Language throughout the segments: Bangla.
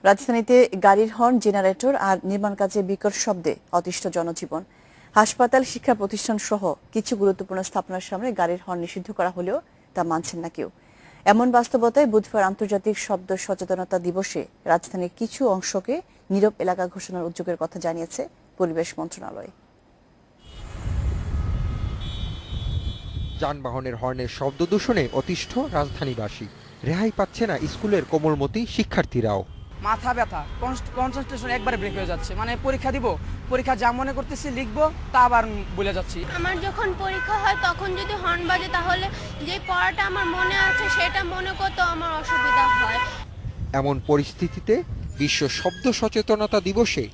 রাজধানীতে গাড়ির হর্ন, জেনারেটর আর নির্মাণ কাজে বিকট শব্দে অতিষ্ঠ জনজীবন। হাসপাতাল, শিক্ষা প্রতিষ্ঠান সহ কিছু গুরুত্বপূর্ণ স্থাপনার সামনে গাড়ির হর্ন নিষিদ্ধ করা হলেও তা মানছেন না কেউ। এমন বাস্তবতায় বুধবার আন্তর্জাতিক শব্দ সচেতনতা দিবসে রাজধানীর কিছু অংশকে নীরব এলাকা ঘোষণার উদ্যোগের কথা জানিয়েছে পরিবেশ মন্ত্রণালয়। যানবাহনের হর্নের শব্দ দূষণে অতিষ্ঠ রাজধানীবাসী। রেহাই পাচ্ছে না স্কুলের কোমলমতি শিক্ষার্থীরাও। মাথা ব্যথা, কনসেন্ট্রেশন একবারে ব্রেক হয়ে যাচ্ছে। মানে পরীক্ষা দিব, পরীক্ষা যা মনে করতেছি লিখবো তা আবার ভুলে যাচ্ছি। আমার যখন পরীক্ষা হয় তখন যদি হর্ন বাজে তাহলে যে পড়াটা আমার মনে আছে সেটা মনে করতে আমার অসুবিধা হয়। এমন পরিস্থিতিতে বিশ্ব শব্দ সচেতনতা দিবসে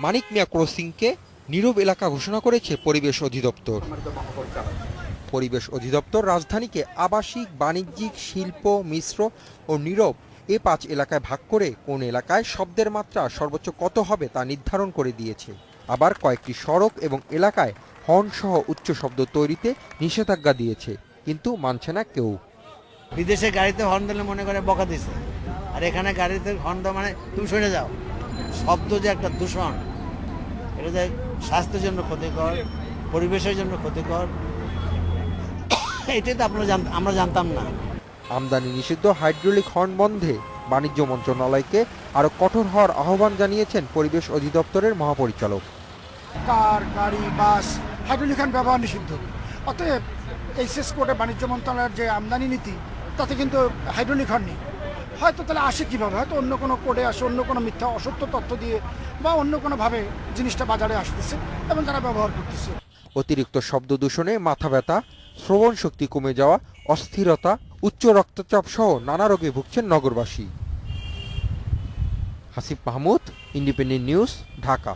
মানিক মিয়া ক্রসিংকে নীরব এলাকা ঘোষণা করেছে পরিবেশ অধিদপ্তর। পরিবেশ অধিদপ্তর রাজধানীকে আবাসিক, বাণিজ্যিক, শিল্প, মিশ্র ও নীরব এ 5 এলাকায় ভাগ করে কোন এলাকায় শব্দের মাত্রা সর্বোচ্চ কত হবে তা নির্ধারণ করে দিয়েছে। আবার কয়েকটি সড়ক এবং এলাকায় হর্ন সহ উচ্চ শব্দ তৈরিতে নিষেধাজ্ঞা দিয়েছে, কিন্তু মানছে না কেউ। বিদেশে গাড়িতে হর্ন দিলে মনে করে বকা দিছে, আর এখানে গাড়িতে হর্ন দেওয়া মানে তুমি শুনে যাও। শব্দ যে একটা দূষণ, এটা যে স্বাস্থ্যের জন্য ক্ষতিকর, পরিবেশের জন্য ক্ষতিকর, এটাই তো আমরা জানতাম না। আমদানি নিষিদ্ধ হাইড্রোলিক হর্ন বন্ধে বাণিজ্য মন্ত্রণালয়কে আরো কঠোর হওয়ার আহ্বান জানিয়েছেন পরিবেশ অধিদপ্তরের মহাপরিচালক। কার, গাড়ি, বাস হাইড্রোলিক হর্ন ব্যবহার নিষিদ্ধ। অতএব এই শেষ কোর্টে বাণিজ্য মন্ত্রণালয়ের যে আমদানি নীতি, তাতে কিন্তু হাইড্রোলিক হর্ন নেই। হয়তো তাহলে আসে কীভাবে? হয়তো অন্য কোনো কোর্টে আসে, অন্য কোনো মিথ্যা অসত্য তথ্য দিয়ে বা অন্য কোনোভাবে জিনিসটা বাজারে আসতেছে এবং তারা ব্যবহার করতেছে। অতিরিক্ত শব্দ দূষণে মাথা ব্যথা, শ্রবণ শক্তি কমে যাওয়া, অস্থিরতা, উচ্চ রক্তচাপ সহ নানা রোগে ভুগছেন নগরবাসী। Hasib Mahmud, independent news, Dhaka.